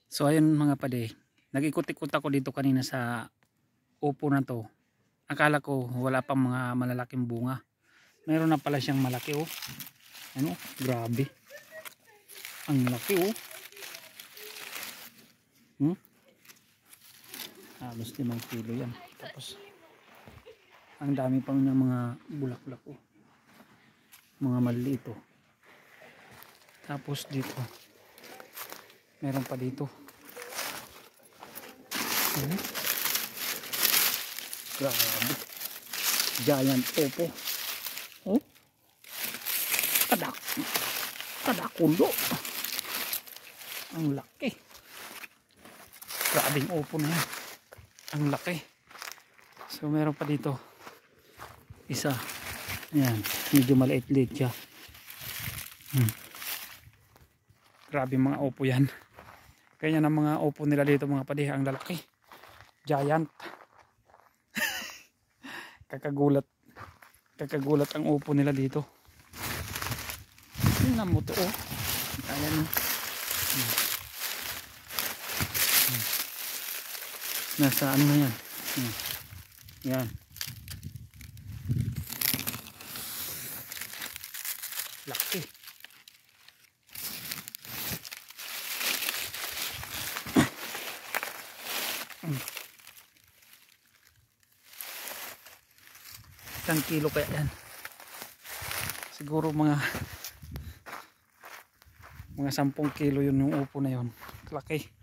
So ayun mga pade, nag-ikot-ikot ako dito kanina sa upo na to. Akala ko wala pang mga malalaking bunga. Meron na pala siyang malaki oh. Ano? Grabe. Ang laki oh. Halos 5 kilo yan. Tapos ang dami pang ng mga bulaklak oh. Mga maliliit oh. Tapos dito meron pa dito. Grabe. Giant opo. Oh. Kadakulo. Ang laki. Grabing opo na yan. Ang laki. So meron pa dito. Isa. Ayan. Medyo maliit-liit siya. Grabe mga opo yan. Kaya ng mga opo nila dito mga padiha. Ang lalaki. Giant. Kakagulat. Kakagulat ang upo nila dito. Tingnan mo to oh. Ayan. Nasa ano na yan. Yan. Laki. Isang kilo kaya yan. Siguro mga 10 kilo yun yung upo na yun. Laki.